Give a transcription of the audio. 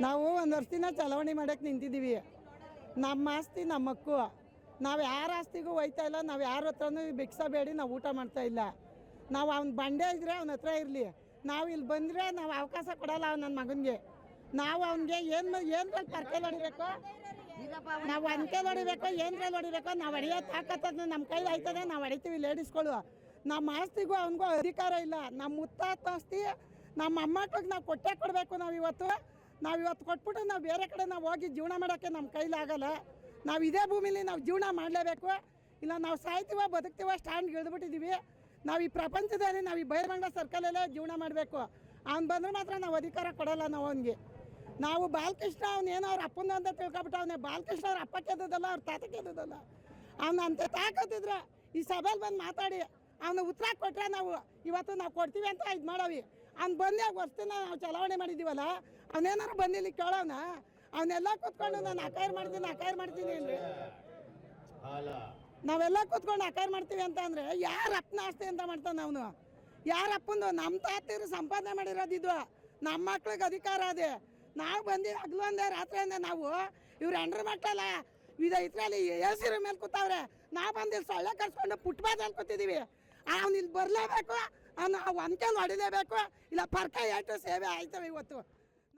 ನಾವು ಒಂದು ವರ್ಷದಿಂದ ಚಲಾವಣೆ ಮಾಡೋಕ್ಕೆ ನಿಂತಿದ್ದೀವಿ. ನಮ್ಮ ಆಸ್ತಿ ನಮ್ಮ ಹಕ್ಕು. ನಾವು ಯಾರ ಆಸ್ತಿಗೂ ಹೋಯ್ತಾ ಇಲ್ಲ. ನಾವು ಯಾರ ಹತ್ರನೂ ಭಿಕ್ಷೆ ಬೇಡಿ ನಾವು ಊಟ ಮಾಡ್ತಾ ಇಲ್ಲ. ನಾವು ಅವ್ನ ಬಂಡೆ ಇದ್ರೆ ಅವನ ಹತ್ರ ಇರಲಿ. ನಾವು ಇಲ್ಲಿ ಬಂದರೆ ನಾವು ಅವಕಾಶ ಕೊಡಲ್ಲ ನನ್ನ ಮಗನಿಗೆ. ನಾವು ಅವನಿಗೆ ಏನ್ರಲ್ಲಿ ಪರ್ಕೆಲ್ ಹೊಡಿಬೇಕು, ನಾವು ಅನ್ಕೆಲ್ ಹೊಡಿಬೇಕು, ಏನ್ರಲ್ಲಿ ಹೊಡಿಬೇಕು, ನಾವು ಹೊಡೆಯೋ ತಾಕತ್ತದ ನಮ್ಮ ಕೈಲಿ ಆಯ್ತದೆ. ನಾವು ಹೊಡಿತೀವಿ ಲೇಡೀಸ್ಗಳು. ನಮ್ಮ ಆಸ್ತಿಗೂ ಅವನಿಗೂ ಅಧಿಕಾರ ಇಲ್ಲ. ನಮ್ಮ ಮುತ್ತಾತ ಆಸ್ತಿ ನಮ್ಮ ಮೊಮ್ಮಕ್ಳಿಗೆ ನಾವು ಕೊಟ್ಟೇ ಕೊಡಬೇಕು. ನಾವು ಇವತ್ತು ಕೊಟ್ಬಿಟ್ಟು ನಾವು ಬೇರೆ ಕಡೆ ನಾವು ಹೋಗಿ ಜೀವನ ಮಾಡೋಕ್ಕೆ ನಮ್ಮ ಕೈಲಿ ಆಗಲ್ಲ. ನಾವು ಇದೇ ಭೂಮಿಲಿ ನಾವು ಜೀವನ ಮಾಡಲೇಬೇಕು. ಇಲ್ಲ ನಾವು ಸಾಯ್ತೀವ ಬದುಕ್ತೀವ ಸ್ಟ್ಯಾಂಡ್ ಇಳಿದ್ಬಿಟ್ಟಿದ್ದೀವಿ. ನಾವು ಈ ಪ್ರಪಂಚದಲ್ಲಿ ನಾವು ಈ ಬೈರಮಂಗಲ ಸರ್ಕಲಲ್ಲೇ ಜೀವನ ಮಾಡಬೇಕು. ಅವ್ನು ಬಂದರೆ ಮಾತ್ರ ನಾವು ಅಧಿಕಾರ ಕೊಡೋಲ್ಲ. ನಾವು ಅವನಿಗೆ ನಾವು ಬಾಲಕೃಷ್ಣ ಅವನೇನೋ ಅವ್ರ ಅಪ್ಪನ ಅಂತ ತಿಳ್ಕೊಬಿಟ್ಟು ಅವನೇ ಬಾಲಕೃಷ್ಣ ಅವ್ರ ಅಪ್ಪ ಕೆದ್ದದಲ್ಲ, ಅವ್ರ ತಾತ ಕೆದ್ದದಲ್ಲ. ಅವ್ನು ಅಂತ ತಾಕತ್ತಿದ್ರೆ ಈ ಸಭೆಯಲ್ಲಿ ಬಂದು ಮಾತಾಡಿ ಅವನು ಉತ್ತರ ಕೊಟ್ಟರೆ ನಾವು ಇವತ್ತು ನಾವು ಕೊಡ್ತೀವಿ ಅಂತ ಇದು ಮಾಡವಿ. ಅವ್ನು ಬಂದು ವರ್ಷದಿಂದ ನಾವು ಚಲಾವಣೆ ಮಾಡಿದ್ದೀವಲ್ಲ, ಅವನೇನಾರು ಬಂದಿಲ್ಲಿ ಕೇಳೋಣ. ಅವನ್ನೆಲ್ಲ ಕೂತ್ಕೊಂಡು ನಾನು ಅಕಾಯರ್ ಮಾಡ್ತೀನಿ ಅಂದರೆ ನಾವೆಲ್ಲ ಕೂತ್ಕೊಂಡು ಅಕಾಯರ್ ಮಾಡ್ತೀವಿ ಅಂತ ಅಂದರೆ ಯಾರ ಅಪ್ಪನ ಆಸ್ತಿ ಅಂತ ಮಾಡ್ತಾನೆ ಅವನು? ಯಾರ ಅಪ್ಪಂದು? ನಮ್ಮ ತಾತಿರು ಸಂಪಾದನೆ ಮಾಡಿರೋದಿದ್ವು. ನಮ್ಮ ಮಕ್ಳಿಗೆ ಅಧಿಕಾರ ಅದೇ. ನಾವು ಬಂದು ಹಗ್ಲು ಅಂದೆ ರಾತ್ರಿ ಅಂದೆ ನಾವು ಇವ್ರು ಎಂಡ್ರ ಮಕ್ಕಳಲ್ಲ ಇದರಲ್ಲಿ ಎಸಿರ ಮೇಲೆ ಕೂತವ್ರೆ. ನಾವು ಬಂದು ಇಲ್ಲಿ ಸೊಳ್ಳೆ ಕರ್ಸ್ಕೊಂಡು ಫುಟ್ಪಾತಲ್ಲಿ ಕೂತಿದ್ದೀವಿ. ಅವ್ನು ಇಲ್ಲಿ ಬರಲೇಬೇಕು, ಅವ್ನು ಅನ್ಕಲ್ ಹೊಡಿಲೇಬೇಕು. ಇಲ್ಲ ಪರ್ಕ ಏಟು ಸೇವೆ ಆಯ್ತವೆ ಇವತ್ತು.